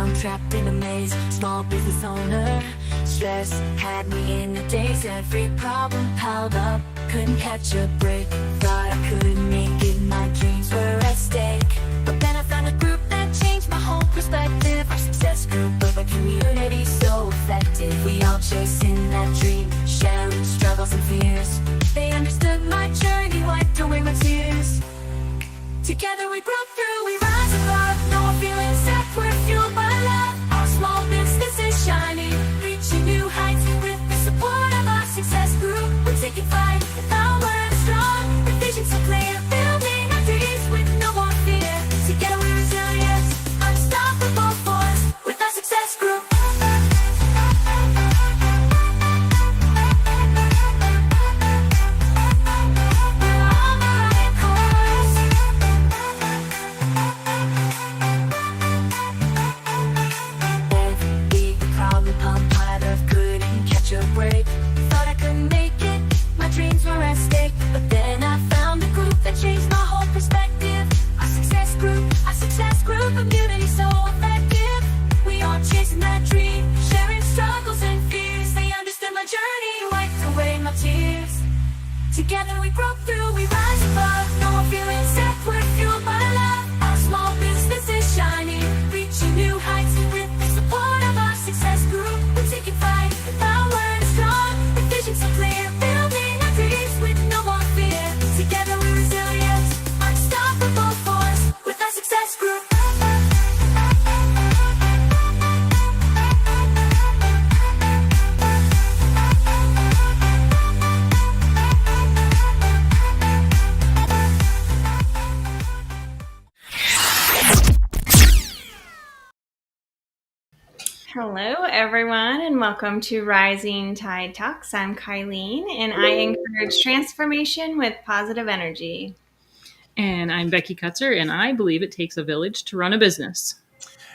found trapped in a maze, small business owner. Stress had me in the daze, every problem piled up, couldn't catch a break. Thought I couldn't make it, my dreams were at stake. But then I found a group that changed my whole perspective. Our success group of a community so effective. We all chasing that dream, sharing struggles and fears. They understood my journey, wiped away my tears. Together we broke through, we rise above. No more feeling sad, we're fueled by love. Our small business is shining, reaching new heights. With the support of our success group, we're taking flight. The power is strong, the vision so clear. Building our dreams with no more fear. Together we're resilient, unstoppable force. With our success group. Together we broke through, we rise above. No more feeling sad, we're fueled by love. Our small business is shining, reaching new heights. With the support of our success group, we're taking flight. The power is strong, the vision so clear. Building our dreams with no more fear. Together we're resilient, unstoppable force. With our success group. Hello, everyone, and welcome to Rising Tide Talks. I'm Kylene, and I encourage transformation with positive energy. And I'm Becky Kutzer, and I believe it takes a village to run a business.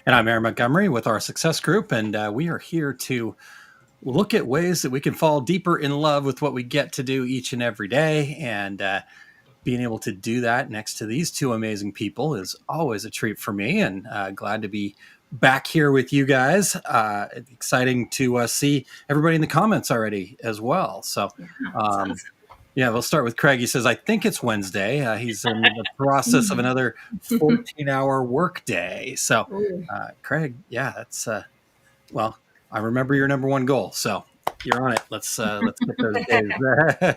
And I'm Aaron Montgomery with our Success Group, and we are here to look at ways that we can fall deeper in love with what we get to do each and every day. And being able to do that next to these two amazing people is always a treat for me, and glad to be back here with you guys. Exciting to see everybody in the comments already as well. So, Awesome. yeah, we'll start with Craig. He says, I think it's Wednesday. He's in the process of another 14-hour work day. So, Craig, yeah, that's, well, I remember your number one goal. So you're on it. Let's get those days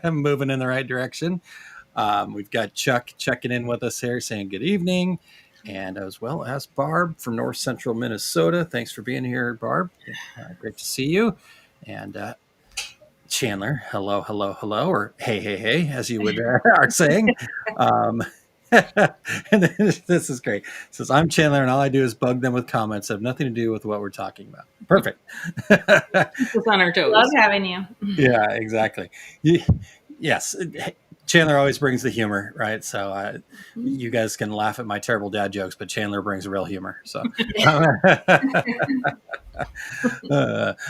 moving in the right direction. We've got Chuck checking in with us here saying good evening. And as well as Barb from North Central Minnesota. Thanks for being here, Barb. Great to see you. And Chandler, hello, hello, hello, or hey, hey, hey, as you would are saying. And this is great. It says, I'm Chandler, and all I do is bug them with comments that have nothing to do with what we're talking about. Perfect. It's on our toes. Love having you. Yeah, exactly. Yes. Chandler always brings the humor, right? So you guys can laugh at my terrible dad jokes, but Chandler brings real humor. So,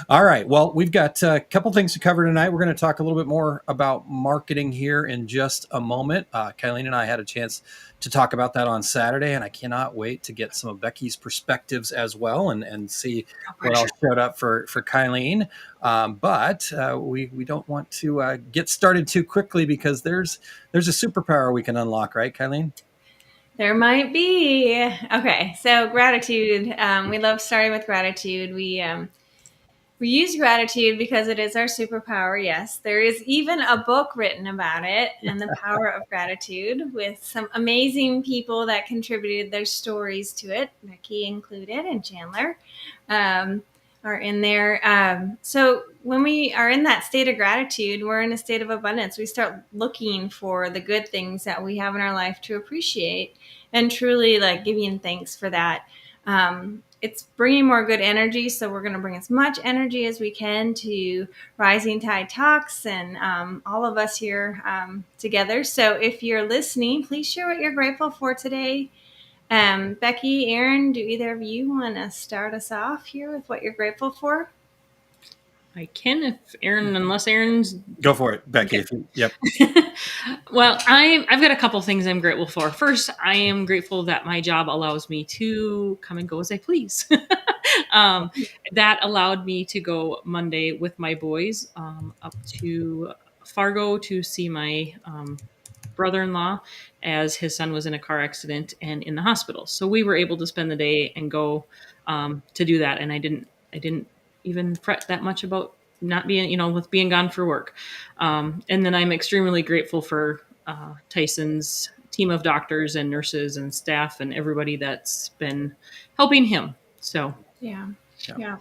all right. Well, we've got a couple things to cover tonight. We're going to talk a little bit more about marketing here in just a moment. Kylene and I had a chance to talk about that on Saturday, and I cannot wait to get some of Becky's perspectives as well and see what else showed up for Kylene. But we don't want to get started too quickly because there's a superpower we can unlock, right, Kylene? There might be. Okay, so gratitude. We love starting with gratitude. We use gratitude because it is our superpower. Yes, there is even a book written about it and the power of gratitude with some amazing people that contributed their stories to it, Becky included and Chandler. Are in there. So when we are in that state of gratitude, we're in a state of abundance. We start looking for the good things that we have in our life to appreciate and truly like giving thanks for that. It's bringing more good energy. So we're going to bring as much energy as we can to Rising Tide Talks and all of us here together. So if you're listening, please share what you're grateful for today. Becky, Aaron, do either of you want to start us off here with what you're grateful for? I can, unless Aaron's... Go for it, Becky. Okay. Yep. Well, I've got a couple things I'm grateful for. First, I am grateful that my job allows me to come and go as I please. um, that allowed me to go Monday with my boys up to Fargo to see my brother-in-law, as his son was in a car accident and in the hospital. So we were able to spend the day and go to do that. And I didn't even fret that much about not being, with being gone for work. And then I'm extremely grateful for Tyson's team of doctors and nurses and staff and everybody that's been helping him. So Yeah. Yeah. Yeah.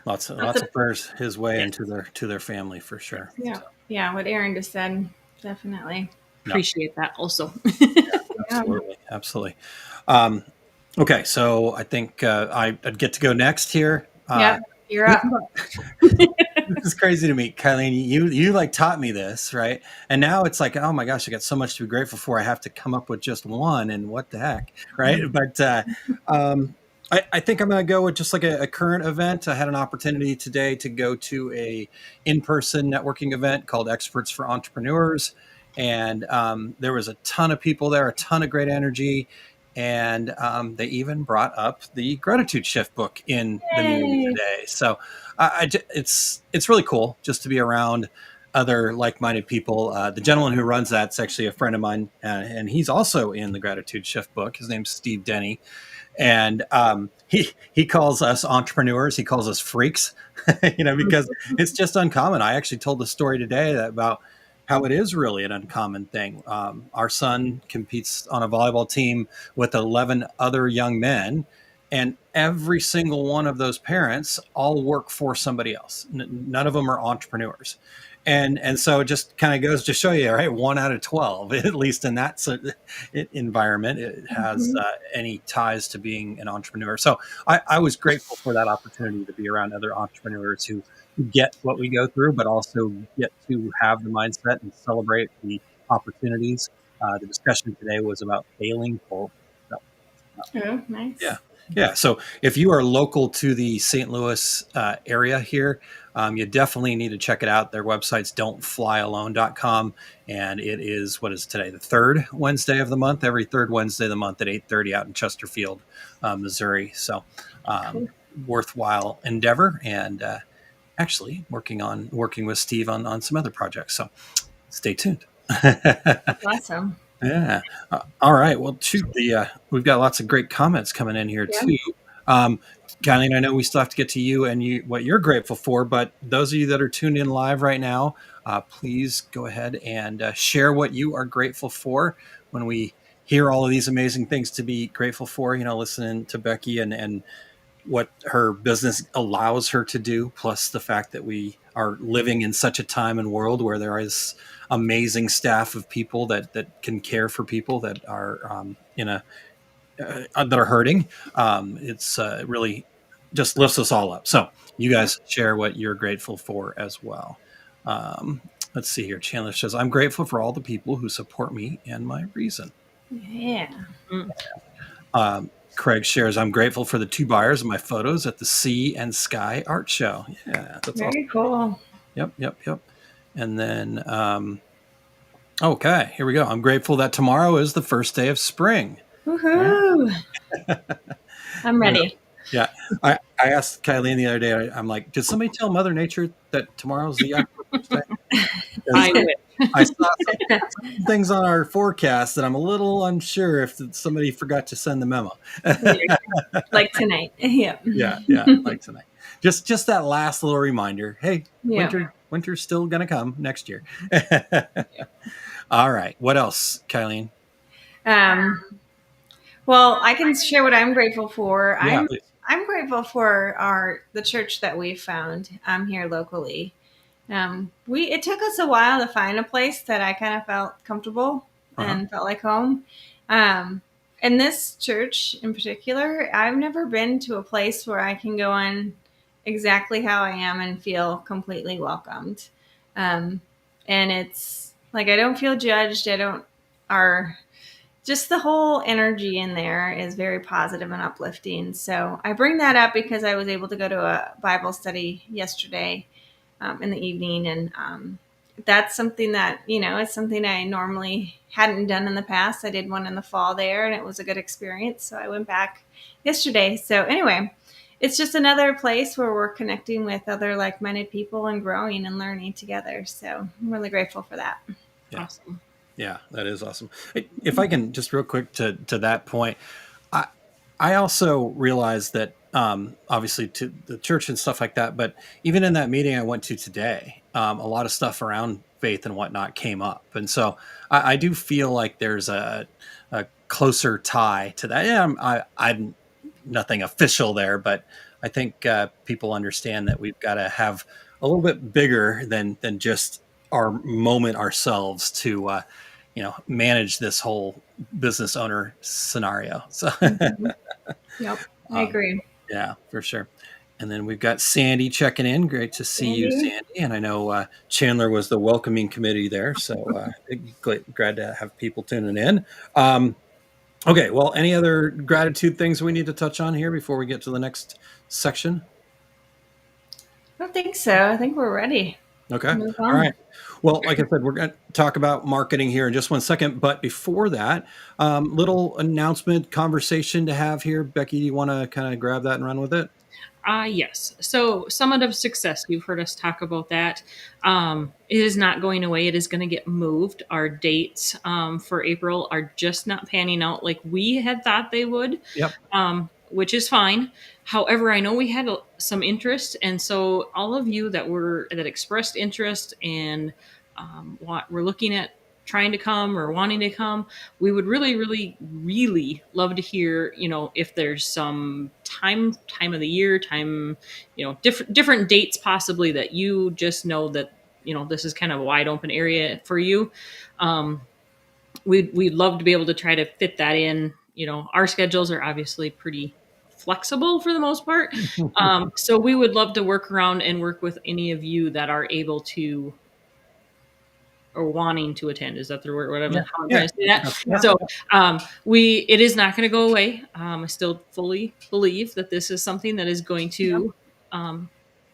Lots That's a, of prayers his way and yes, to their family for sure. yeah. So, Yeah. What Aaron just said. Definitely. yeah, appreciate that also. Yeah. absolutely, absolutely. Um, okay, so I think I'd get to go next here. Yep. You're This up. this is crazy to me, Kylie. You like taught me this, right? And now it's like, oh my gosh, I got so much to be grateful for. I have to come up with just one, and what the heck, right? But um, I think I'm going to go with just like a current event. I had an opportunity today to go to a in-person networking event called Experts for Entrepreneurs, and there was a ton of people there, a ton of great energy. And they even brought up the Gratitude Shift book in the meeting Yay. today. So it's really cool just to be around other like-minded people. The gentleman who runs that's actually a friend of mine, and he's also in the Gratitude Shift book. His name's Steve Denny, and he calls us entrepreneurs. He calls us freaks, because it's just uncommon. I actually told the story today about how it is really an uncommon thing. Our son competes on a volleyball team with 11 other young men, and every single one of those parents all work for somebody else. None of them are entrepreneurs. And so it just kind of goes to show you, right? 1 out of 12, at least in that environment, it has Mhm. any ties to being an entrepreneur. So I was grateful for that opportunity to be around other entrepreneurs who get what we go through, but also get to have the mindset and celebrate the opportunities. The discussion today was about failing forward. So, Oh, yeah. nice. Yeah. So if you are local to the St. Louis area here, you definitely need to check it out. Their website's don'tflyalone.com. And it is, what is today? The third Wednesday of the month, every third Wednesday of the month at 8:30 out in Chesterfield, Missouri. So Cool. worthwhile endeavor. And actually working with Steve on some other projects. So stay tuned. That's awesome. Yeah. All right. Well, shoot, we've got lots of great comments coming in here Yeah. too. Um, Kylie, I know we still have to get to you and what you're grateful for, but those of you that are tuned in live right now, please go ahead and share what you are grateful for. When we hear all of these amazing things to be grateful for, listening to Becky and what her business allows her to do, plus the fact that we are living in such a time and world where there is amazing staff of people that can care for people that are in a that are hurting. It's really just lifts us all up. So you guys share what you're grateful for as well. Um, let's see here. Chandler says, "I'm grateful for all the people who support me and my reason." Yeah. Mm. Craig shares, "I'm grateful for the two buyers of my photos at the Sea and Sky Art Show." Yeah, that's awesome. Very cool. Yep, yep, yep. And then, okay, here we go. "I'm grateful that tomorrow is the first day of spring." Yeah. Woohoo. I'm ready. Yeah. I asked Kylie the other day, I'm like, did somebody tell Mother Nature that tomorrow's the actual first day? I Because wish. I saw some things on our forecast that I'm a little unsure if somebody forgot to send the memo. Like tonight. Yeah. Yeah, like tonight. Just that last little reminder. Hey, Yeah. winter's still gonna come next year. All right. What else, Kylene? Um, well, I can share what I'm grateful for. Yeah, I'm please. I'm grateful for the church that we found here locally. We It took us a while to find a place that I kind of felt comfortable Uh-huh. and felt like home. Um, and this church in particular, I've never been to a place where I can go in exactly how I am and feel completely welcomed. Um, and it's like I don't feel judged. I don't are just the whole energy in there is very positive and uplifting. So I bring that up because I was able to go to a Bible study yesterday in the evening, and that's something that it's something I normally hadn't done in the past. I did one in the fall there, and it was a good experience. So I went back yesterday. So anyway, it's just another place where we're connecting with other like-minded people and growing and learning together. So I'm really grateful for that. Yeah. Awesome. Yeah, that is awesome. If I can just real quick to that point, I I also realized that obviously to the church and stuff like that, but even in that meeting I went to today, a lot of stuff around faith and whatnot came up, and so I do feel like there's a closer tie to that. Yeah, I'm nothing official there, but I think people understand that we've got to have a little bit bigger than just our moment ourselves to manage this whole business owner scenario. So Mhm. Yep, I um, agree. yeah, for sure. And then we've got Sandy checking in. Great to see you, Andy? Sandy. And I know Chandler was the welcoming committee there, so glad to have people tuning in. Okay, well, any other gratitude things we need to touch on here before we get to the next section? I don't think so. I think we're ready Okay. to move All on. right. Well, like I said, we're going to talk about marketing here in just one second. But before that, little announcement conversation to have here. Becky, do you want to kind of grab that and run with it? Yes. So, Summit of Success, you've heard us talk about that. It is not going away. It is going to get moved. Our dates for April are just not panning out like we had thought they would, Yep. which is fine. However, I know we had some interest, and so all of you that expressed interest and what we're looking at trying to come or wanting to come, we would really, really, really love to hear, if there's some time of the year, different dates possibly that you just know that, this is kind of a wide open area for you. Um, we'd love to be able to try to fit that in. Our schedules are obviously pretty flexible for the most part. So we would love to work around and work with any of you that are able to or wanting to attend. Is that the word? Yeah. Whatever. How I'm Yeah. trying to say that. Yeah. So it is not going to go away. I still fully believe that this is something that is going Yep. to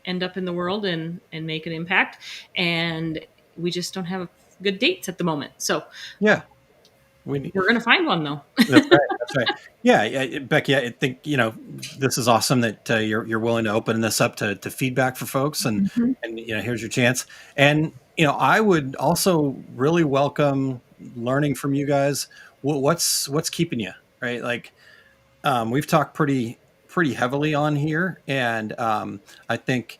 end up in the world and make an impact. And we just don't have good dates at the moment. So Yeah. We need. we're going to find one though. That's right. That's right. Yeah, Becky, I think this is awesome that you're willing to open this up to feedback for folks, and Mhm. and here's your chance. And I would also really welcome learning from you guys. What's keeping you, right? Like we've talked pretty heavily on here, and I think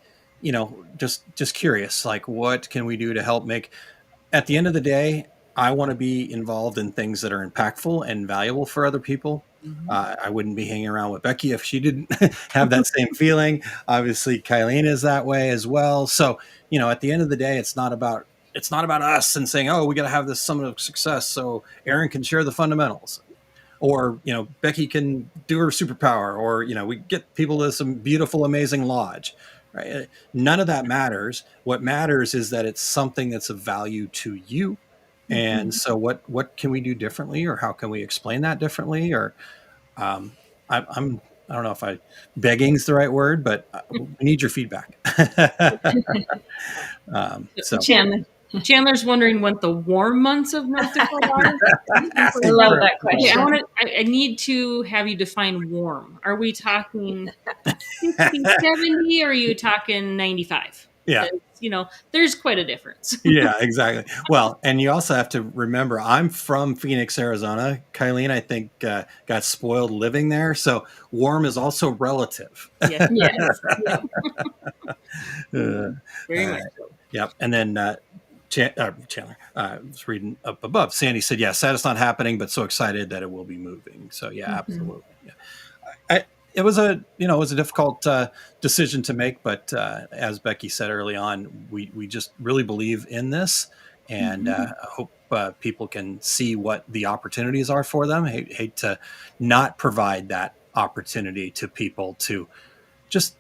just curious, like what can we do to help make at the end of the day, I want to be involved in things that are impactful and valuable for other people. Mhm. I wouldn't be hanging around with Becky if she didn't have that same feeling. Obviously, Kylene is that way as well. So, at the end of the day, it's not about us and saying, "Oh, we got to have this summit of success so Aaron can share the fundamentals." Or Becky can do her superpower, or we get people to some beautiful amazing lodge, right? None of that matters. What matters is that it's something that's of value to you. And Mhm. so what can we do differently, or how can we explain that differently? Or I don't know if begging's the right word, but we need your feedback. So Chandler, Chandler's wondering what the warm months of North Dakota are. I love that Okay, question. I need to have you define warm. Are we talking 60, 70, or are you talking 95? yeah. There's quite a difference. Yeah, exactly. Well, and you also have to remember, I'm from Phoenix, Arizona. Kylene, I think, got spoiled living there. So warm is also relative. Yes, Yes. Yep. Uh, very much so. yep. And then Chandler, I was reading up above. Sandy said, "Yeah, sad it's not happening, but so excited that it will be moving." So yeah, Mhm. absolutely. Yeah. It was a difficult decision to make, but as Becky said early on, we just really believe in this, and Mhm. I hope people can see what the opportunities are for them. Hate to not provide that opportunity to people to just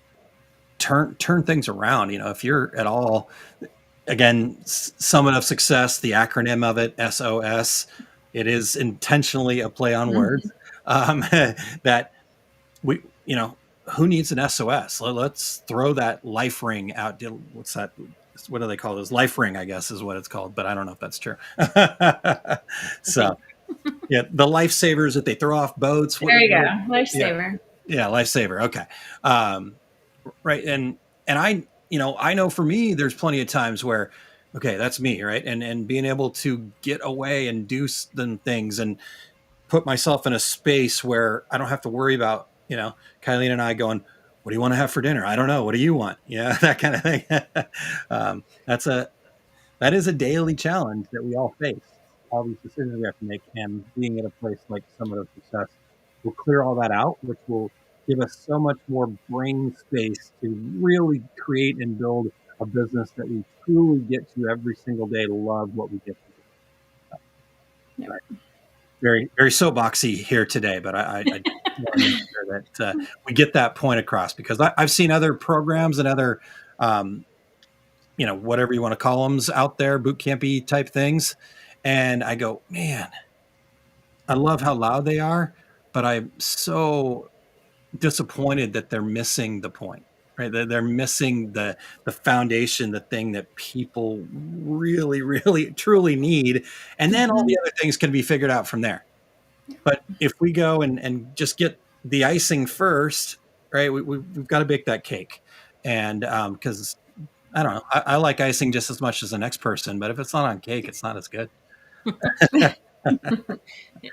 turn things around. If you're at all, again, Summit of Success, the acronym of it, SOS, it is intentionally a play on words. Mhm. That we who needs an SOS? Let's throw that life ring out. What's that? What do they call those? Life ring, I guess, is what it's called, but I don't know if that's true. I think So yeah, the lifesavers that they throw off boats. There you go. Yeah, Lifesaver. Yeah, lifesaver. Okay. Um, right. And I know for me, there's plenty of times where, okay, that's me, right? And being able to get away and do some things and put myself in a space where I don't have to worry about, Kylene and I going, what do you want to have for dinner? I don't know. What do you want? Yeah, that kind of thing. That's that is a daily challenge that we all face. All these decisions we have to make, and being at a place like Summit of Success will clear all that out, which will give us so much more brain space to really create and build a business that we truly get to every single day. Love what we get to do. Yep. Right. Very, very soapboxy here today, but I want to make sure that we get that point across, because I've seen other programs and other um, whatever you want to call them out there, boot campy type things. And I go, man, I love how loud they are, but I'm so disappointed that they're missing the point, right? They're missing the foundation, the thing that people really, really, truly need. And then all the other things can be figured out from there. But if we go and just get the icing first, right, we've got to bake that cake. And because I don't know. I like icing just as much as the next person, but if it's not on cake, it's not as good. It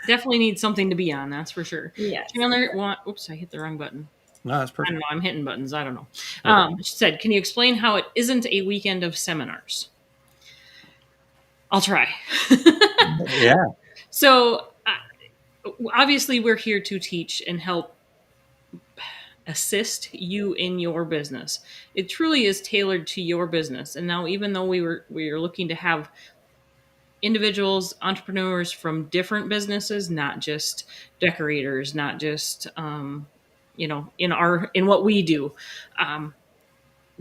definitely needs something to be on, that's for sure. Yes. Chandler, oops, I hit the wrong button. No, that's I perfect. don't know. I'm hitting buttons. I don't know. Okay. She said, "Can you explain how it isn't a weekend of seminars?" I'll try. Yeah. So, obviously, we're here to teach and help assist you in your business. It truly is tailored to your business. And now, even though we were looking to have individuals, entrepreneurs from different businesses, not just decorators, not just in what we do.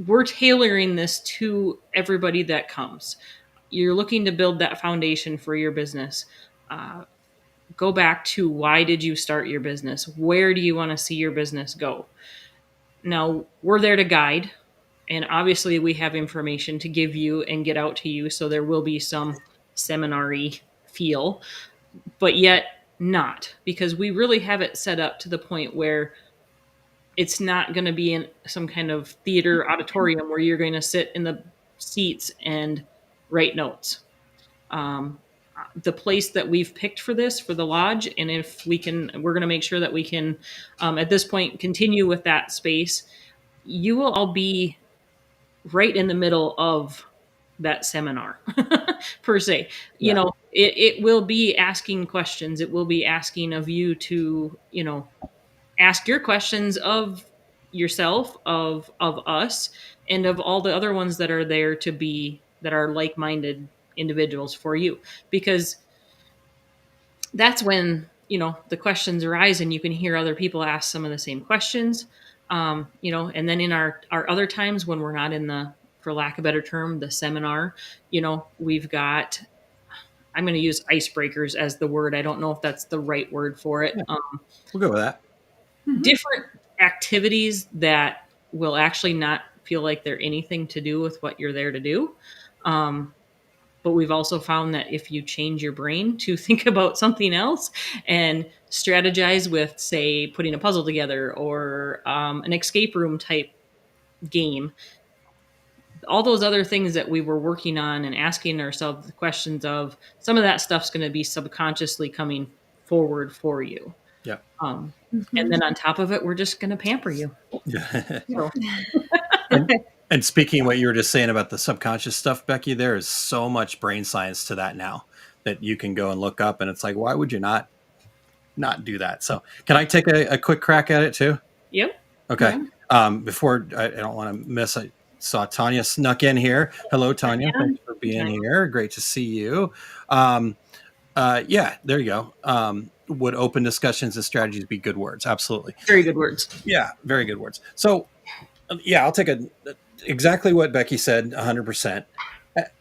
We're tailoring this to everybody that comes. You're looking to build that foundation for your business. Go back to, why did you start your business? Where do you want to see your business go? Now, we're there to guide, and obviously we have information to give you and get out to you, so there will be some seminar-y feel, but yet not, because we really have it set up to the point where it's not going to be in some kind of theater auditorium where you're going to sit in the seats and write notes. The place that we've picked for this, for the lodge, and if we can, we're going to make sure that we can, at this point, continue with that space. You will all be right in the middle of that seminar per se. Yeah. It will be asking questions. It will be asking of you to, ask your questions of yourself, of us, and of all the other ones that are there to be, that are like-minded individuals for you, because that's when the questions arise and you can hear other people ask some of the same questions. And then in our other times when we're not in the, for lack of a better term, the seminar, we've got, I'm going to use icebreakers as the word. I don't know if that's the right word for it. Yeah. We'll go with that. Different activities that will actually not feel like they're anything to do with what you're there to do. But we've also found that if you change your brain to think about something else and strategize with, say, putting a puzzle together, or an escape room type game, all those other things that we were working on and asking ourselves the questions of, some of that stuff's going to be subconsciously coming forward for you. Yeah. And then on top of it, we're just going to pamper you. Yeah. So, And speaking of what you were just saying about the subconscious stuff, Becky, there is so much brain science to that now that you can go and look up, and it's like, why would you not do that? So can I take a quick crack at it too? yep. Okay. Before I don't want to miss, I saw Tanya snuck in here. Hello, Tanya. Tanya. Thanks for being Hi. here. Great to see you. Yeah, there you go. Would open discussions and strategies be good words? Absolutely. Very good words. Yeah, very good words. So, yeah, I'll take exactly what Becky said, 100%.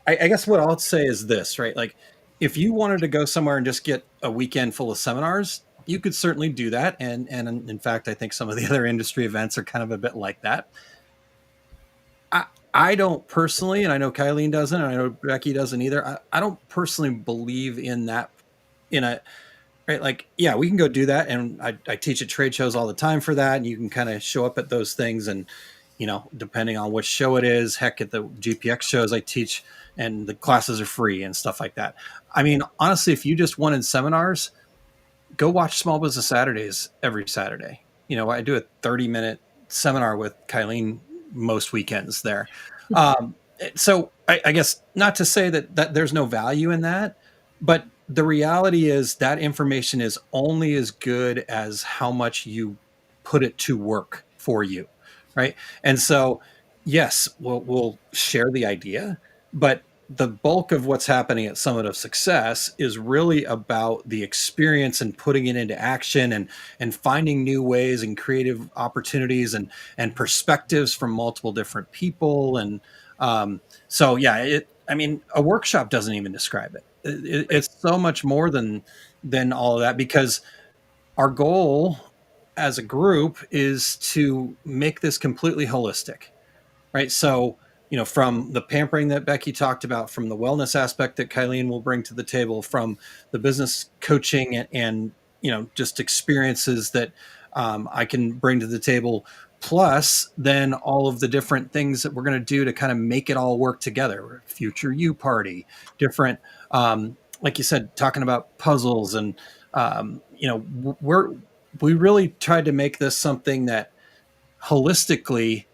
I guess what I'll say is this, right? Like, if you wanted to go somewhere and just get a weekend full of seminars, you could certainly do that. And in fact, I think some of the other industry events are kind of a bit like that. I don't personally, and I know Kylene doesn't, and I know Becky doesn't either. I don't personally believe in that, in a right? Like, yeah, we can go do that. And I teach at trade shows all the time for that. And you can kind of show up at those things. And, depending on which show it is, heck, at the GPX shows I teach and the classes are free and stuff like that. I mean, honestly, if you just wanted seminars, go watch Small Business Saturdays every Saturday. I do a 30-minute seminar with Kylene most weekends there. So I guess not to say that there's no value in that, but the reality is that information is only as good as how much you put it to work for you. Right. And so, yes, we'll share the idea, but the bulk of what's happening at Summit of Success is really about the experience and putting it into action and finding new ways and creative opportunities and perspectives from multiple different people. And so, yeah, I mean, a workshop doesn't even describe it. It's so much more than all of that, because our goal as a group is to make this completely holistic. Right. So, from the pampering that Becky talked about, from the wellness aspect that Kylene will bring to the table, from the business coaching and just experiences that I can bring to the table, plus then all of the different things that we're going to do to kind of make it all work together. Future You Party, different, like you said, talking about puzzles and, we really tried to make this something that holistically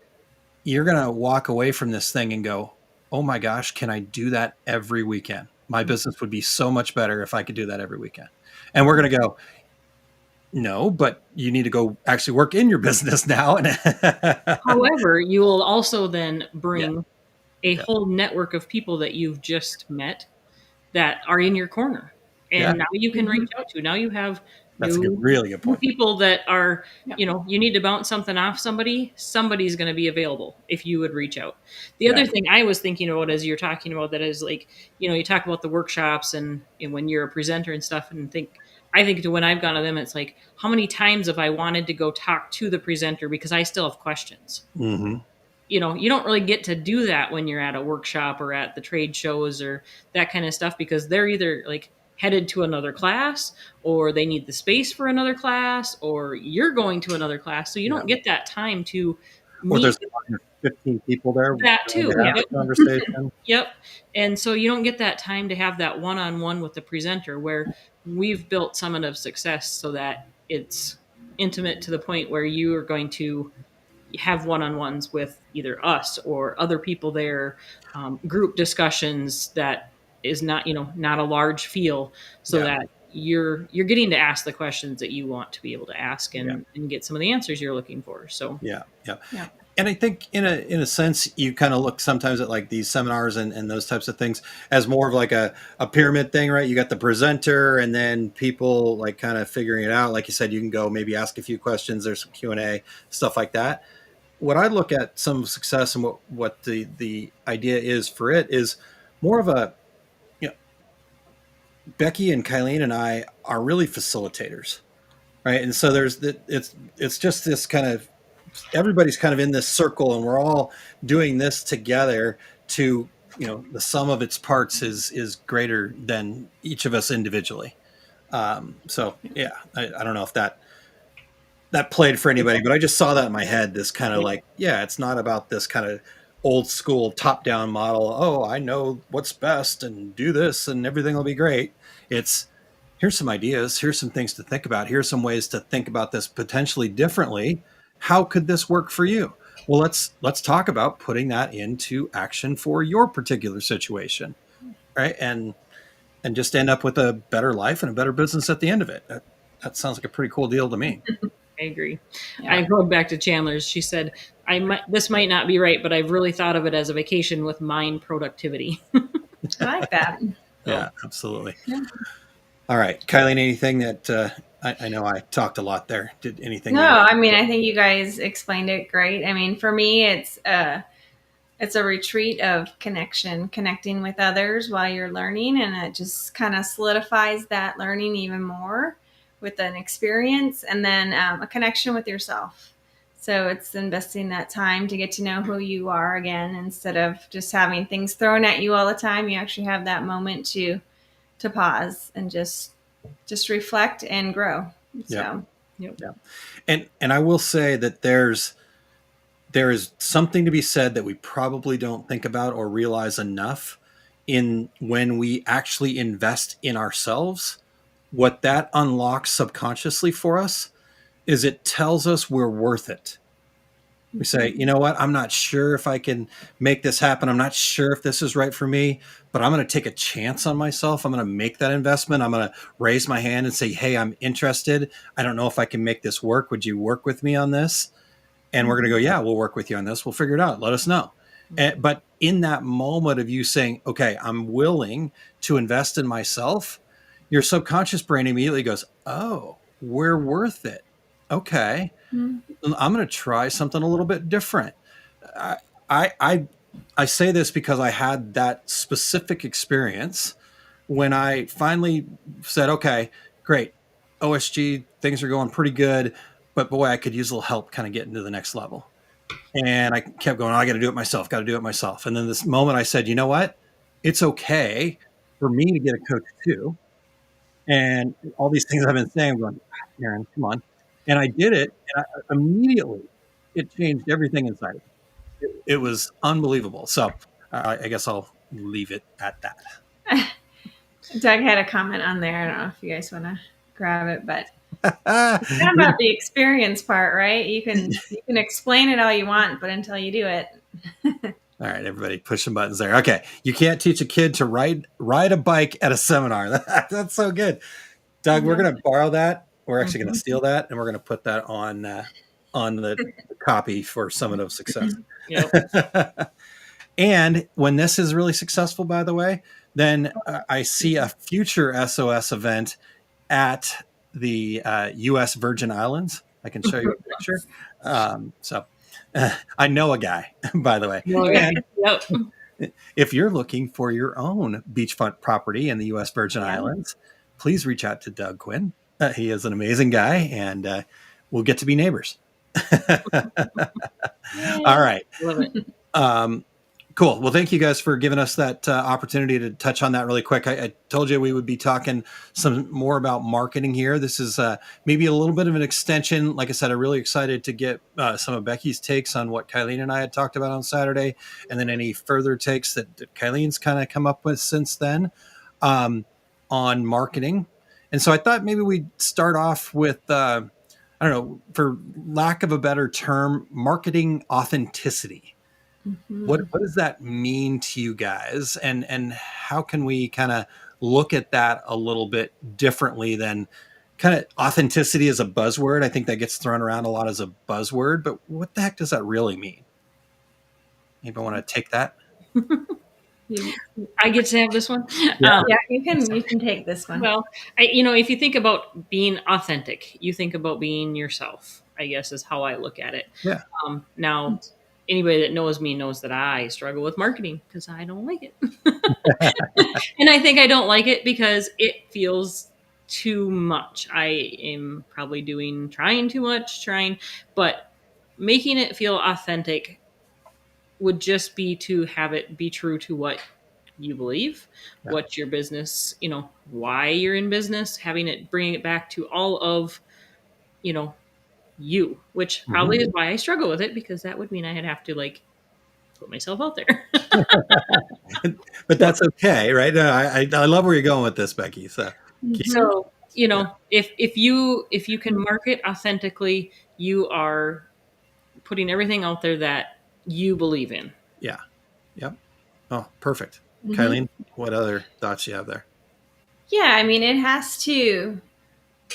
you're going to walk away from this thing and go, oh my gosh, can I do that every weekend? My business would be so much better if I could do that every weekend. And we're going to go, no, but you need to go actually work in your business now. However, you will also then Yeah. bring a whole network of people that you've just met that are in your corner. And Yeah. now you can reach out to. Now you have That's a new, really good new point. people that are, Yeah. you need to bounce something off somebody. Somebody's going to be available if you would reach out. The Yeah. other thing I was thinking about as you're talking about that is like, you talk about the workshops and when you're a presenter and stuff, and I think to when I've gone to them, it's like, how many times have I wanted to go talk to the presenter because I still have questions? Mm-hmm. You don't really get to do that when you're at a workshop or at the trade shows or that kind of stuff, because they're either like headed to another class or they need the space for another class or you're going to another class. So you don't get that time to Or meet there's 15 people there. that too. To have Yep. a conversation. Yep. And so you don't get that time to have that one-on-one with the presenter, where we've built Summit of Success so that it's intimate to the point where you are going to have one-on-ones with either us or other people there, group discussions that is not a large feel, so Yeah. that you're getting to ask the questions that you want to be able to ask Yeah. and get some of the answers you're looking for. So Yeah. Yeah. And I think in a sense, you kind of look sometimes at like these seminars and those types of things as more of like a pyramid thing, right? You got the presenter and then people like kind of figuring it out. Like you said, you can go maybe ask a few questions. There's some Q&A, stuff like that. What I look at some success and what the idea is for it is more of a, Becky and Kylene and I are really facilitators, right? And so it's just this kind of, everybody's kind of in this circle and we're all doing this together to, the sum of its parts is greater than each of us individually. So yeah, I don't know if that played for anybody, but I just saw that in my head, this kind of like, yeah, it's not about this kind of old school top down model. Oh, I know what's best and do this and everything will be great. It's, here's some ideas. Here's some things to think about. Here's some ways to think about this potentially differently. How could this work for you? Well, let's talk about putting that into action for your particular situation, right? And just end up with a better life and a better business at the end of it. That sounds like a pretty cool deal to me. I agree. Yeah. I go back to Chandler's. She said, this might not be right, but I've really thought of it as a vacation with mind productivity. I like that. Yeah, absolutely. Yeah. All right, Kylene, anything that I know I talked a lot there. Did anything? No, I mean, I think you guys explained it great. I mean, for me, it's a retreat of connecting with others while you're learning, and it just kind of solidifies that learning even more with an experience, and then a connection with yourself. So it's investing that time to get to know who you are again, instead of just having things thrown at you all the time. You actually have that moment to pause and just just reflect and grow. Yeah. So Yep. Yeah. And I will say that there is something to be said that we probably don't think about or realize enough in when we actually invest in ourselves. What that unlocks subconsciously for us is it tells us we're worth it. We say, you know what? I'm not sure if I can make this happen. I'm not sure if this is right for me, but I'm going to take a chance on myself. I'm going to make that investment. I'm going to raise my hand and say, hey, I'm interested. I don't know if I can make this work. Would you work with me on this? And we're going to go, yeah, we'll work with you on this. We'll figure it out. Let us know. But in that moment of you saying, okay, I'm willing to invest in myself, your subconscious brain immediately goes, oh, we're worth it. Okay. I'm going to try something a little bit different. I, I, I say this because I had that specific experience when I finally said, okay, great. OSG, things are going pretty good, but boy, I could use a little help kind of getting to the next level. And I kept going, oh, I got to do it myself, got to do it myself. And then this moment I said, you know what? It's okay for me to get a coach too. And all these things I've been saying, I'm going, Aaron, come on. And I did it. And immediately it changed everything inside of me. It was unbelievable. So I guess I'll leave it at that. Doug had a comment on there. I don't know if you guys want to grab it, but it's kind of All about the experience part, right? You can explain it all you want, but until you do it. right, everybody, push some buttons there. Okay, you can't teach a kid to ride a bike at a seminar. That's so good, Doug. We're going to borrow that. We're actually going to steal that, and we're going to put that on the copy for Summit of Success. Yep. And when this is really successful, by the way, then I see a future SOS event at the U.S. Virgin Islands. I can show you a picture. I know a guy, by the way. And Yep. if you're looking for your own beachfront property in the U.S. Virgin Islands, please reach out to Doug Quinn. He is an amazing guy, and we'll get to be neighbors. All right. Love it. Cool. Well, thank you guys for giving us that opportunity to touch on that really quick. I told you we would be talking some more about marketing here. This is maybe a little bit of an extension. Like I said, I'm really excited to get some of Becky's takes on what Kylene and I had talked about on Saturday, and then any further takes that Kylene's kind of come up with since then on marketing. And so I thought maybe we'd start off with, I don't know, for lack of a better term, marketing authenticity. What does that mean to you guys, and how can we kind of look at that a little bit differently than kind of authenticity as a buzzword? I think that gets thrown around a lot as a buzzword, but what the heck does that really mean? Anybody want to take that? I get to have this one. Yeah, you can take this one. Well, if you think about being authentic, you think about being yourself, I guess is how I look at it. Yeah. Now, anybody that knows me knows that I struggle with marketing because I don't like it. And I think I don't like it because it feels too much. I am probably trying too much, but making it feel authentic would just be to have it be true to what you believe, what your business, why you're in business, bringing it back to all of, you, which probably is why I struggle with it, because that would mean I'd have to put myself out there. But that's okay, right? I love where you're going with this, Becky. So if you can market authentically, you are putting everything out there that you believe in. Yeah. Yep. Oh, perfect. Kylene, what other thoughts you have there? Yeah, I mean, it has to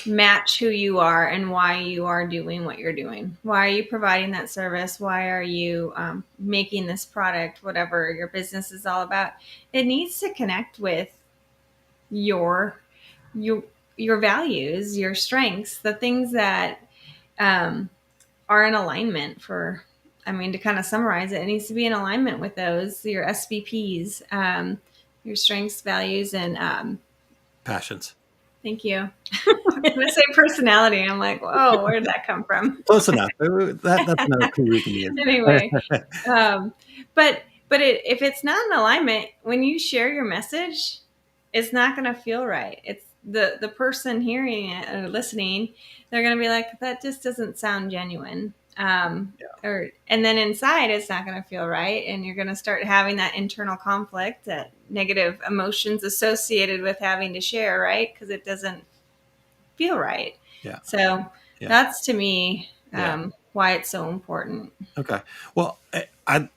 match who you are and why you are doing what you're doing. Why are you providing that service? Why are you making this product? Whatever your business is all about, it needs to connect with your values, your strengths, the things that are in alignment for. I mean, to kind of summarize it, it needs to be in alignment with those, your SVPs, your strengths, values, and passions. Thank you. I'm going to say personality. I'm like, whoa, where did that come from? Close enough. That's another clue we can use. Anyway, but if it's not in alignment, when you share your message, it's not going to feel right. the person hearing it or listening, they're going to be like, that just doesn't sound genuine. And then inside it's not going to feel right, and you're going to start having that internal conflict, that negative emotions associated with having to share, right? Because it doesn't feel right. Yeah. So that's, to me, Yeah. why it's so important. Okay. Well,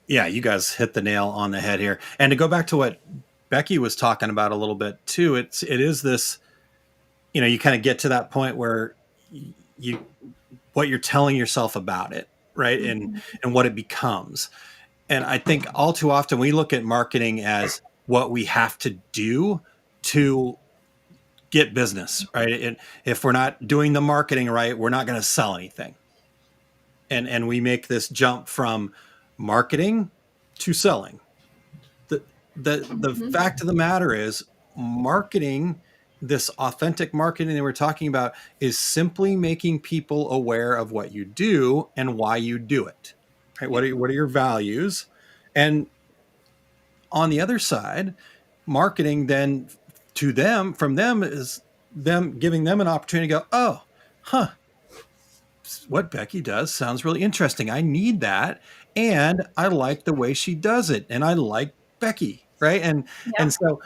you guys hit the nail on the head here. And to go back to what Becky was talking about a little bit too, it is this, you kind of get to that point where what you're telling yourself about it, right? Mm-hmm. And what it becomes. And I think all too often we look at marketing as what we have to do to get business, right? And if we're not doing the marketing right, we're not going to sell anything. And we make this jump from marketing to selling. The fact of the matter is, marketing, this authentic marketing that we're talking about, is simply making people aware of what you do and why you do it. Right? What are your values? And on the other side, marketing then from them is them giving them an opportunity to go, oh, huh, what Becky does sounds really interesting. I need that. And I like the way she does it. And I like Becky. Right. And so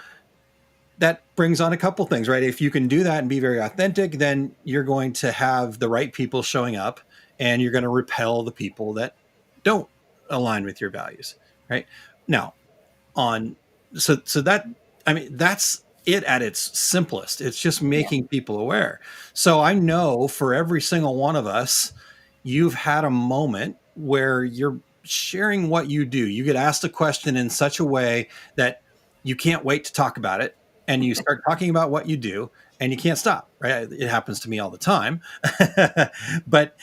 that brings on a couple things, right? If you can do that and be very authentic, then you're going to have the right people showing up, and you're going to repel the people that don't align with your values. Right. Now, so that, I mean, that's it at its simplest. It's just making people aware. So I know for every single one of us, you've had a moment where you're sharing what you do. You get asked a question in such a way that you can't wait to talk about it, and you start talking about what you do, and you can't stop, right? It happens to me all the time. But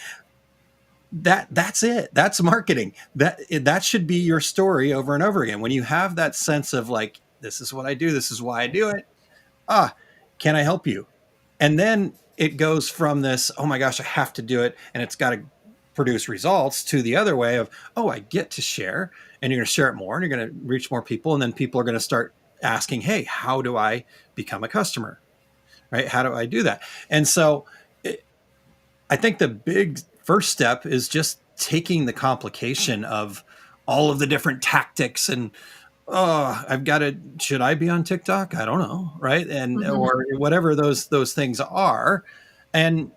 that's it. That's marketing. That should be your story over and over again. When you have that sense of like, this is what I do, this is why I do it. Can I help you? And then it goes from this, oh my gosh, I have to do it, and it's got to produce results, to the other way of, oh, I get to share, and you're going to share it more, and you're going to reach more people. And then people are going to start asking, hey, how do I become a customer? Right? How do I do that? And so I think the big first step is just taking the complication of all of the different tactics and, should I be on TikTok? I don't know. Right. And, or whatever those things are, and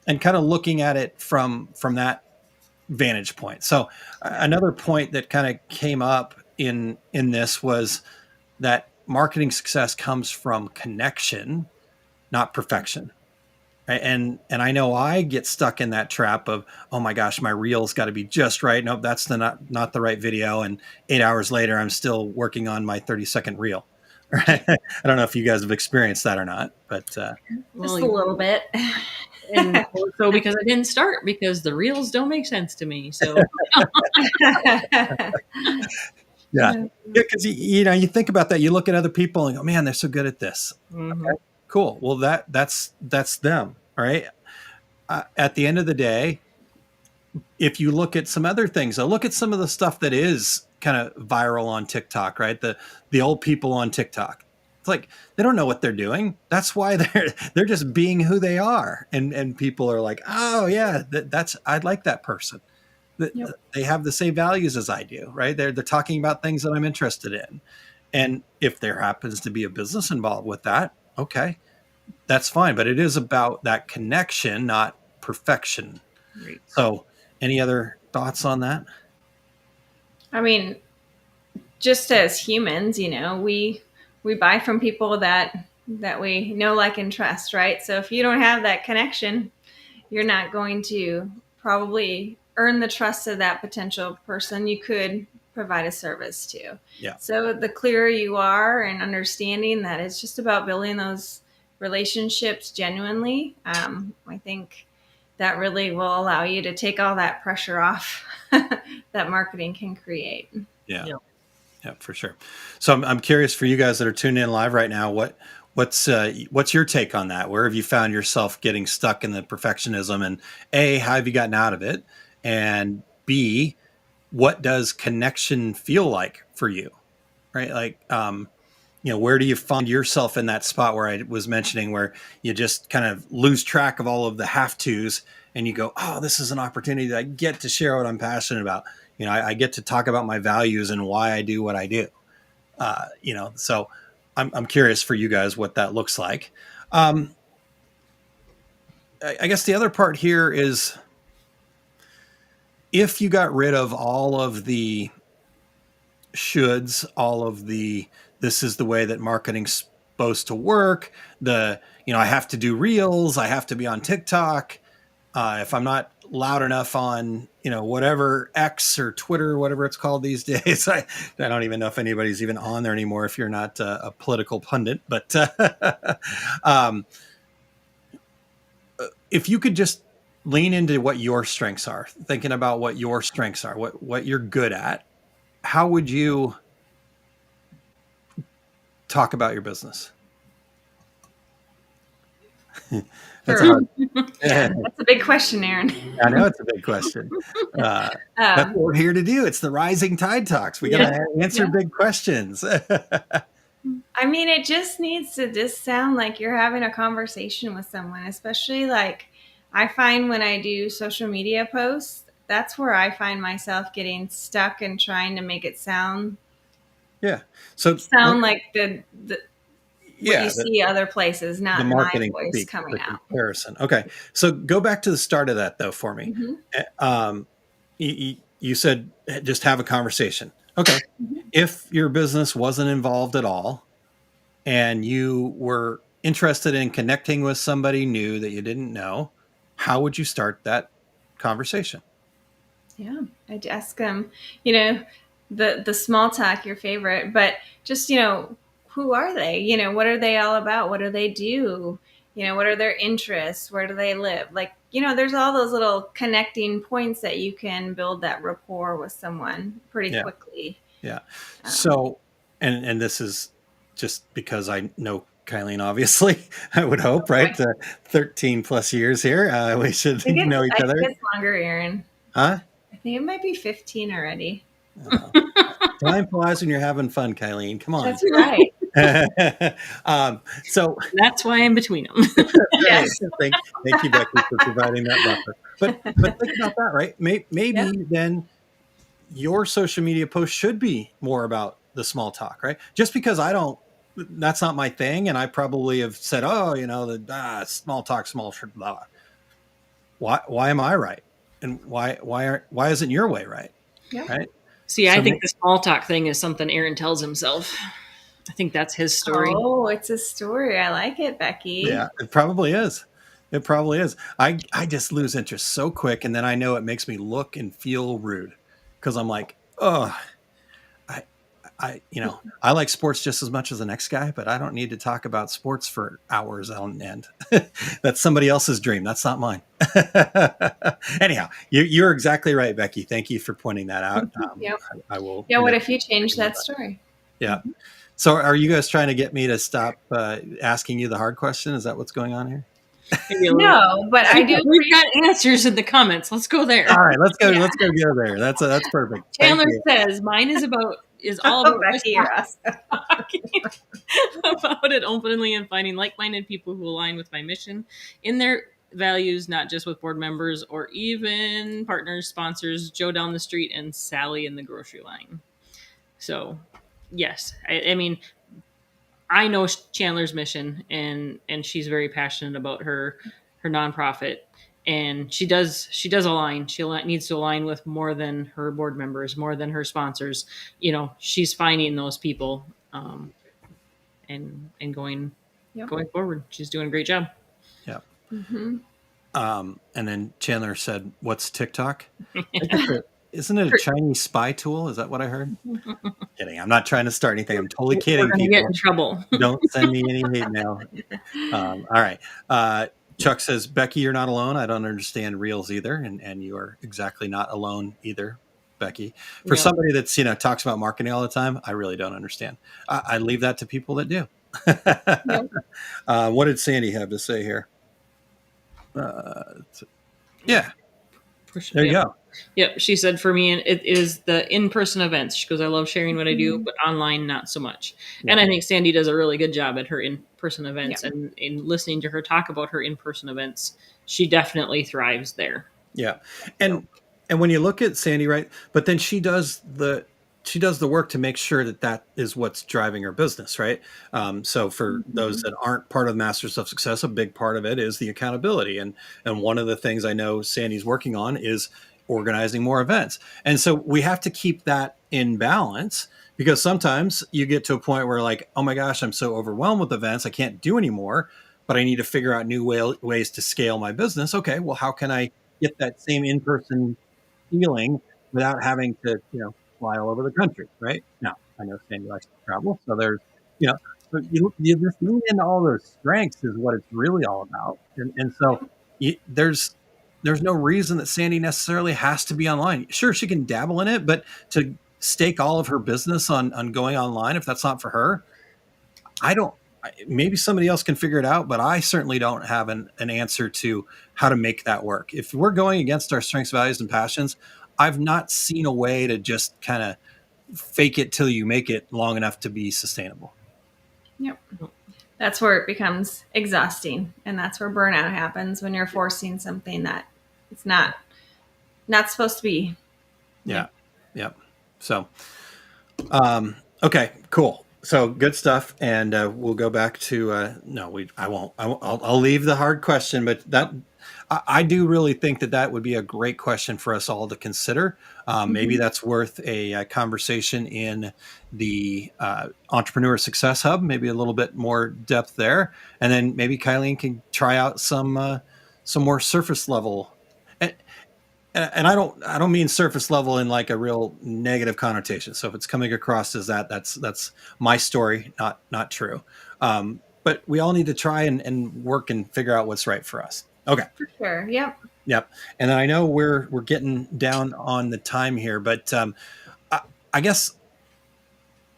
kind of looking at it from that vantage point. So another point that kind of came up in this was that marketing success comes from connection, not perfection. And I know I get stuck in that trap of, oh my gosh, my reel's got to be just right. Nope, that's not the right video. And 8 hours later, I'm still working on my 30-second reel. Right? I don't know if you guys have experienced that or not, but just a little bit. And also because I didn't start, because the reels don't make sense to me. So yeah, because you think about that, you look at other people and go, man, they're so good at this. Mm-hmm. Okay, cool. Well, that's them. All right. At the end of the day, if you look at some other things, look at some of the stuff that is kind of viral on TikTok, right? The old people on TikTok. It's like, they don't know what they're doing. That's why they're just being who they are. And people are like, oh yeah, I'd like that person. Yep. They have the same values as I do, right? They're talking about things that I'm interested in. And if there happens to be a business involved with that, okay, that's fine. But it is about that connection, not perfection. Right. So any other thoughts on that? I mean, just as humans, we buy from people that we know, like, and trust, right? So if you don't have that connection, you're not going to probably earn the trust of that potential person you could provide a service to. Yeah. So the clearer you are and understanding that it's just about building those relationships genuinely, I think that really will allow you to take all that pressure off that marketing can create. Yeah. Yeah, for sure. So I'm curious, for you guys that are tuning in live right now, what's your take on that? Where have you found yourself getting stuck in the perfectionism? And A, how have you gotten out of it? And B, what does connection feel like for you? Right? Like, where do you find yourself in that spot where I was mentioning, where you just kind of lose track of all of the have tos, and you go, oh, this is an opportunity that I get to share what I'm passionate about. I get to talk about my values and why I do what I do. So I'm curious for you guys what that looks like. I guess the other part here is, if you got rid of all of the shoulds, all of the, this is the way that marketing's supposed to work, I have to do reels, I have to be on TikTok. If I'm not loud enough on, whatever X or Twitter, whatever it's called these days, I don't even know if anybody's even on there anymore if you're not a political pundit. But if you could just lean into what your strengths are, thinking about what your strengths are, what you're good at, how would you talk about your business? That's Sure. hard. That's a big question, Aaron. I know it's a big question. That's what we're here to do. It's the Rising Tide Talks. We got to answer big questions. I mean, it just needs to just sound like you're having a conversation with someone, especially like I find when I do social media posts, that's where I find myself getting stuck and trying to make it sound like the what you see other places, not the marketing my voice speak, coming the out. comparison. Okay, so go back to the start of that though for me. You said just have a conversation. Okay, if your business wasn't involved at all, and you were interested in connecting with somebody new that you didn't know, how would you start that conversation? Yeah, I'd ask them, the small talk, your favorite, but just, who are they? What are they all about? What do they do? What are their interests? Where do they live? Like, there's all those little connecting points that you can build that rapport with someone pretty quickly. Yeah. So, and this is just because I know Kylene, obviously, I would hope, right? 13 plus years here. We should know each other. I think it's longer, Aaron. Huh? I think it might be 15 already. Time flies when you're having fun, Kylene. Come on. That's right. So that's why I'm between them. Yes. Thank you, Becky, for providing that buffer. But think about that, right? Maybe then your social media post should be more about the small talk, right? Just because that's not my thing, and I probably have said, small talk, blah. Why am I right? And why isn't your way right? Yeah. Right. See, I think the small talk thing is something Aaron tells himself. I think that's his story. Oh, it's a story. I like it, Becky. Yeah, it probably is. It probably is. I just lose interest so quick, and then I know it makes me look and feel rude because I'm like, oh, I like sports just as much as the next guy, but I don't need to talk about sports for hours on end. That's somebody else's dream. That's not mine. Anyhow, you're exactly right, Becky. Thank you for pointing that out. I will. Yeah. What if you change that story? Yeah. So are you guys trying to get me to stop asking you the hard question? Is that what's going on here? No, but I do. We've got answers in the comments. Let's go there. All right, let's go. Let's go there. That's perfect. Chandler says mine is all about Becky or us. About it openly and finding like-minded people who align with my mission in their values, not just with board members or even partners, sponsors, Joe down the street and Sally in the grocery line. So, yes, I mean, I know Chandler's mission, and she's very passionate about her nonprofit, and she does align. She needs to align with more than her board members, more than her sponsors. She's finding those people, and going forward. She's doing a great job. Yeah. Mm-hmm. And then Chandler said, "What's TikTok?" Isn't it a Chinese spy tool? Is that what I heard? Kidding. I'm not trying to start anything. I'm totally kidding. We're gonna get in trouble. Don't send me any hate mail. All right. Chuck says, Becky, you're not alone. I don't understand reels either. And you are exactly not alone either, Becky. For somebody that's, talks about marketing all the time, I really don't understand. I leave that to people that do. What did Sandy have to say here? Yeah. Push. There you Yep. go. Yep. She said for me, it is the in-person events. She goes, I love sharing what I do, Mhm. but online, not so much. Yeah. And I think Sandy does a really good job at her in-person events. Yep. And in listening to her talk about her in-person events, she definitely thrives there. Yeah. So, And when you look at Sandy, right, but then she does the work to make sure that that is what's driving her business, right? So for those Mhm. that aren't part of Masters of Success, a big part of it is the accountability. And one of the things I know Sandy's working on is organizing more events. And so we have to keep that in balance, because sometimes you get to a point where like, oh my gosh, I'm so overwhelmed with events, I can't do anymore, but I need to figure out new ways to scale my business. Okay, well, how can I get that same in-person feeling without having to, fly all over the country, right? Now, I know Sandy likes to travel, so there's, you know, but you just lean into all those strengths is what it's really all about. And so there's no reason that Sandy necessarily has to be online. Sure, she can dabble in it, but to stake all of her business on going online, if that's not for her, I don't. Maybe somebody else can figure it out, but I certainly don't have an answer to how to make that work. If we're going against our strengths, values, and passions, I've not seen a way to just kind of fake it till you make it long enough to be sustainable. Yep. That's where it becomes exhausting, and that's where burnout happens when you're forcing something that it's not supposed to be. Yeah. Yep. Yep. So, okay, cool. So good stuff. And we'll go back to, no, I won't, I'll leave the hard question, but I do really think that would be a great question for us all to consider. Maybe Mhm. that's worth a conversation in the Entrepreneur Success Hub, maybe a little bit more depth there. And then maybe Kylene can try out some more surface level. And I don't mean surface level in like a real negative connotation. So if it's coming across as that, that's my story, not true. But we all need to try and work and figure out what's right for us. Okay. For sure. Yep. Yep. And I know we're getting down on the time here, but I, I guess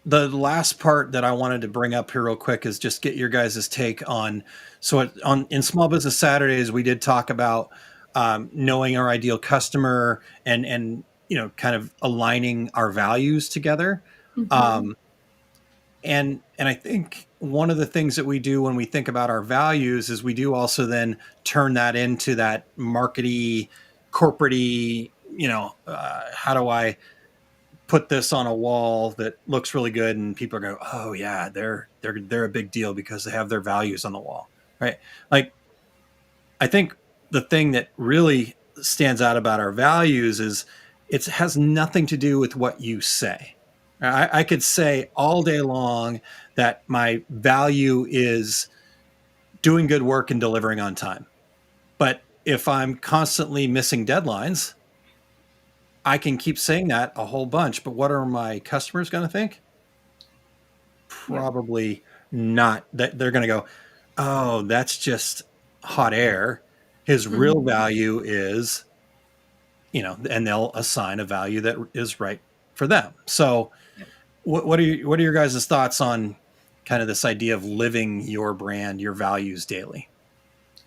the last part that I wanted to bring up here real quick is just get your guys' take on. So on in Small Business Saturdays, we did talk about knowing our ideal customer and kind of aligning our values together. Mhm. Um, and I think one of the things that we do when we think about our values is we do also then turn that into that markety, corporatey. How do I put this on a wall that looks really good and people are going, oh yeah, they're a big deal because they have their values on the wall, right? Like, I think the thing that really stands out about our values is it has nothing to do with what you say. I could say all day long that my value is doing good work and delivering on time, but if I'm constantly missing deadlines, I can keep saying that a whole bunch, but what are my customers going to think? Yep. Probably not. That they're going to go, oh, that's just hot air. His real Mhm. value is, and they'll assign a value that is right for them. So, Yep. what are your guys' thoughts on kind of this idea of living your brand, your values daily?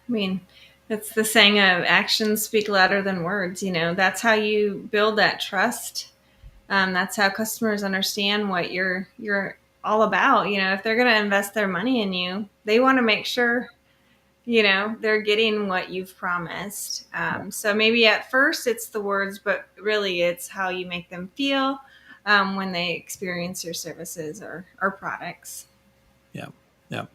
I mean, it's the saying of actions speak louder than words. That's how you build that trust. That's how customers understand what you're all about. If they're going to invest their money in you, they want to make sure they're getting what you've promised. Yeah, So maybe at first it's the words, but really it's how you make them feel when they experience your services or products. yeah, yeah.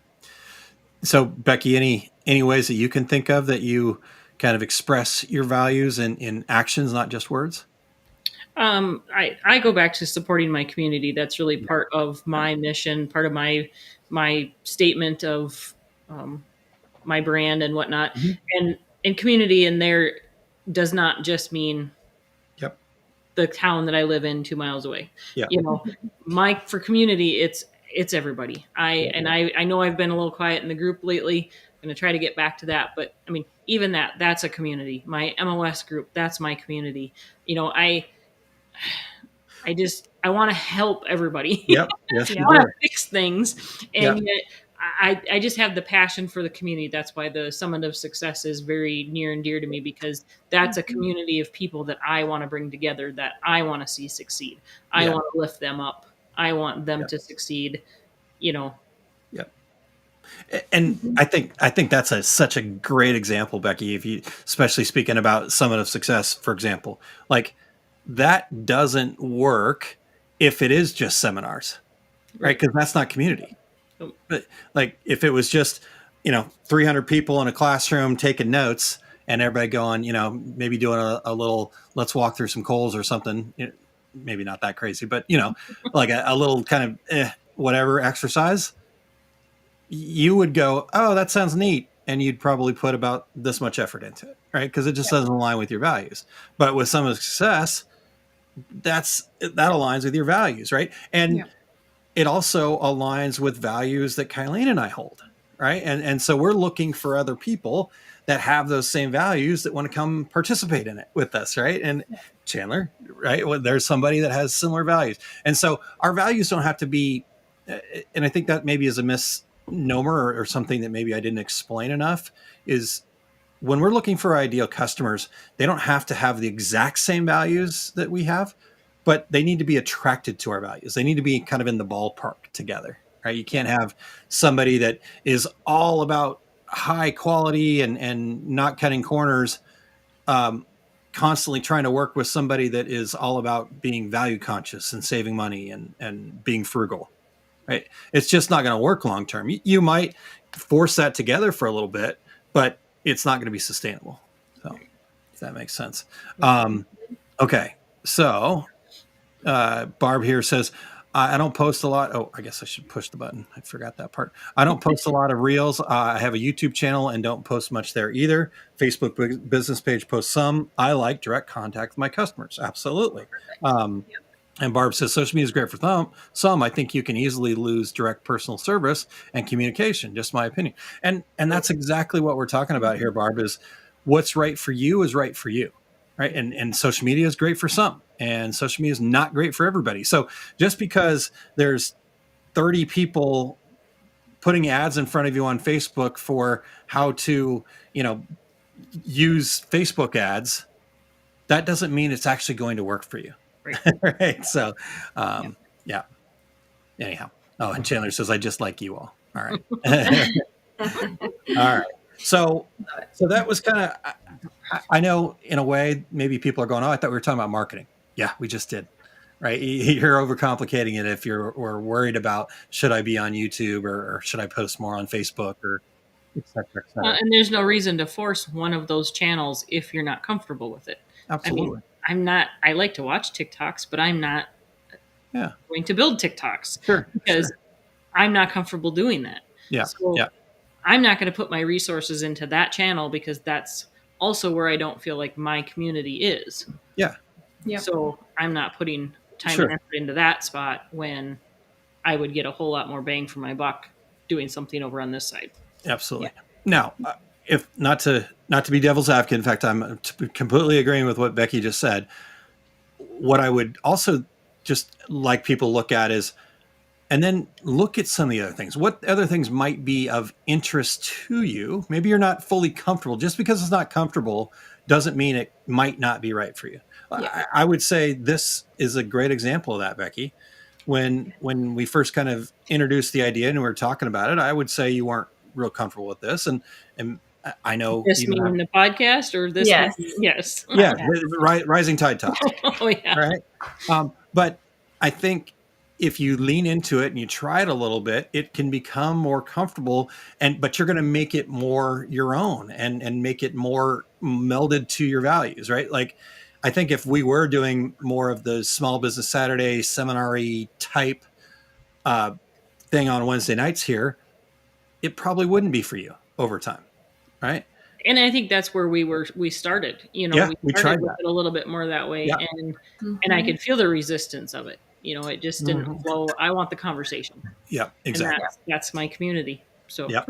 So, Becky, any ways that you can think of that you kind of express your values in actions, not just words? I go back to supporting my community. That's really Yeah. part of my mission, part of my statement of my brand and whatnot. Mhm. And community in there does not just mean Yep. the town that I live in 2 miles away. Yeah. You know, my for community, it's everybody. Yeah. I know I've been a little quiet in the group lately. I'm going to try to get back to that, but I mean, even that's a community. My MOS group, that's my community. You know, I want to help everybody. Yep. Yes, I you Yep. want do. to fix things, and Yep. yet I just have the passion for the community. That's why the Summit of Success is very near and dear to me, because that's a community of people that I want to bring together, that I want to see succeed. I Yeah. want to lift them up. I want them Yeah. to succeed, you know. Yeah. And I think that's such a great example, Becky, if you, especially speaking about Summit of Success, for example, like that doesn't work if it is just seminars, right? Because that's not community. So, But like if it was just, 300 people in a classroom taking notes and everybody going, maybe doing a little, let's walk through some coals or something, maybe not that crazy, but like a little kind of whatever exercise, you would go, oh, that sounds neat. And you'd probably put about this much effort into it, right? Because it just doesn't align with your values. But with Summit of Success, that aligns with your values, right? And it also aligns with values that Kylene and I hold, right? And so we're looking for other people that have those same values that want to come participate in it with us, right? And Chandler, right? Well, there's somebody that has similar values. And so our values don't have to be, and I think that maybe is a misnomer or something that maybe I didn't explain enough, is when we're looking for ideal customers, they don't have to have the exact same values that we have, but they need to be attracted to our values. They need to be kind of in the ballpark together, right? You can't have somebody that is all about high quality and not cutting corners, constantly trying to work with somebody that is all about being value conscious and saving money and being frugal, right? It's just not going to work long term. You might force that together for a little bit, but it's not going to be sustainable. So if that makes sense. Okay. So Barb here says, I don't post a lot. Oh, I guess I should push the button. I forgot that part. I don't post a lot of reels. I have a YouTube channel and don't post much there either. Facebook business page posts some. I like direct contact with my customers. Absolutely. And Barb says, social media is great for some. I think you can easily lose direct personal service and communication. Just my opinion. And that's exactly what we're talking about here, Barb, is what's right for you is right for you. Right. And social media is great for some, and social media is not great for everybody. So just because there's 30 people putting ads in front of you on Facebook for how to, use Facebook ads, that doesn't mean it's actually going to work for you. Right. Right. So, yeah. Anyhow. Oh, and Chandler says, I just like you all. All right. All right. So that was kind of, I know in a way, maybe people are going, oh, I thought we were talking about marketing. Yeah, we just did. Right. You're overcomplicating it if you're worried about, should I be on YouTube or should I post more on Facebook or et cetera, et cetera. And there's no reason to force one of those channels if you're not comfortable with it. Absolutely. I mean, I like to watch TikToks, but I'm not going to build TikToks. Sure. Because I'm not comfortable doing that. Yeah. So I'm not going to put my resources into that channel because that's also where I don't feel like my community is. Yeah. So I'm not putting time and effort into that spot when I would get a whole lot more bang for my buck doing something over on this side. Absolutely. Now, if not to be devil's advocate, in fact, I'm completely agreeing with what Becky just said. What I would also just like people to look at is, and then look at some of the other things. What other things might be of interest to you? Maybe you're not fully comfortable. Just because it's not comfortable doesn't mean it might not be right for you. Yeah. I would say this is a great example of that, Becky. When we first kind of introduced the idea and we were talking about it, I would say you weren't real comfortable with this. And I know this mean the podcast or this? Yes. Yes. Yeah. Rising tide talks. Oh yeah. Right. But I think if you lean into it and you try it a little bit, it can become more comfortable, but you're going to make it more your own and make it more melded to your values, right? Like, I think if we were doing more of the Small Business Saturday seminar-y type thing on Wednesday nights here, it probably wouldn't be for you over time, right? And I think that's where we started. We started with it a little bit more that way, and I could feel the resistance of it. It just didn't flow. I want the conversation. Yeah, exactly. And that's my community. So yep,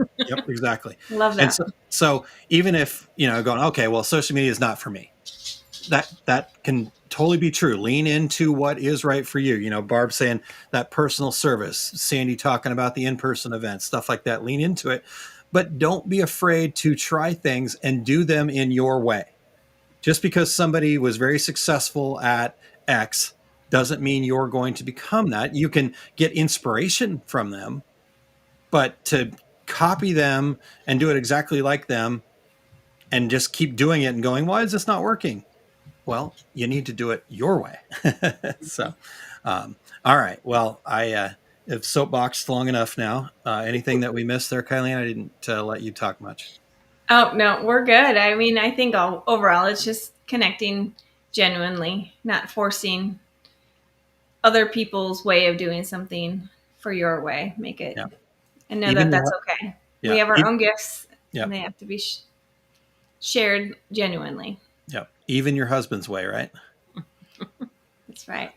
exactly. Love that. And so even if going, okay, well, social media is not for me. That can totally be true. Lean into what is right for you. Barb saying that personal service, Sandy talking about the in-person events, stuff like that. Lean into it, but don't be afraid to try things and do them in your way. Just because somebody was very successful at X doesn't mean you're going to become that. You can get inspiration from them, but to copy them and do it exactly like them and just keep doing it and going, why is this not working? Well, you need to do it your way. So, all right. Well, I have soapboxed long enough now. Anything that we missed there, Kylie? I didn't let you talk much. Oh, no, we're good. I mean, I think overall it's just connecting genuinely, not forcing other people's way of doing something for your way. Make it, Yeah. and know Even that that's your- okay. Yeah. We have our own gifts, Yeah. and they have to be shared genuinely. Yeah. Even your husband's way, right? That's right.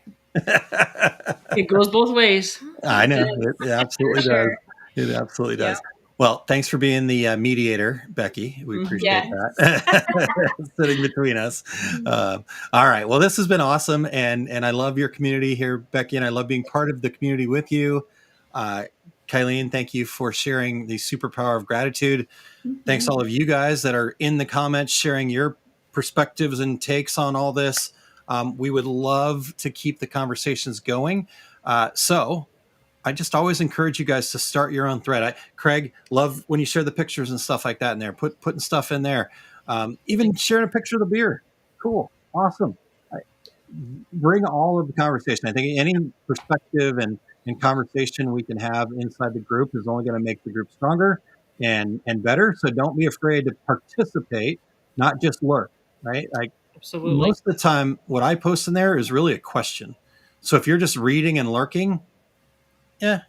It goes both ways. I know. It absolutely does. Sure. It absolutely Yep. does. Well, thanks for being the mediator, Becky. We appreciate Yes. that. Sitting between us. All right. Well, this has been awesome. And I love your community here, Becky, and I love being part of the community with you. Kylene, thank you for sharing the superpower of gratitude. Thanks all of you guys that are in the comments sharing your perspectives and takes on all this. We would love to keep the conversations going. So I just always encourage you guys to start your own thread. Craig, love when you share the pictures and stuff like that in there, putting stuff in there. Even sharing a picture of the beer. Cool. Awesome. Bring all of the conversation. I think any perspective and conversation we can have inside the group is only going to make the group stronger and better. So don't be afraid to participate, not just lurk, right? Like Absolutely. most of the time, what I post in there is really a question. So if you're just reading and lurking,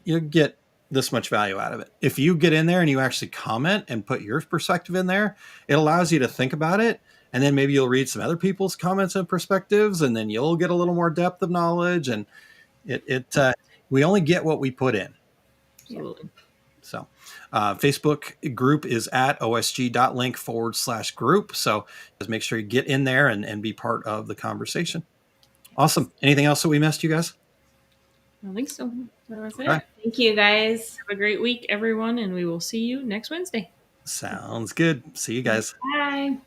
you'll get this much value out of it. If you get in there and you actually comment and put your perspective in there, it allows you to think about it. And then maybe you'll read some other people's comments and perspectives, and then you'll get a little more depth of knowledge. And we only get what we put in. Absolutely. So Facebook group is at osg.link/group. So just make sure you get in there and be part of the conversation. Awesome. Anything else that we missed, you guys? I think so. That was it. Thank you, guys. Have a great week, everyone, and we will see you next Wednesday. Sounds good. See you guys. Bye.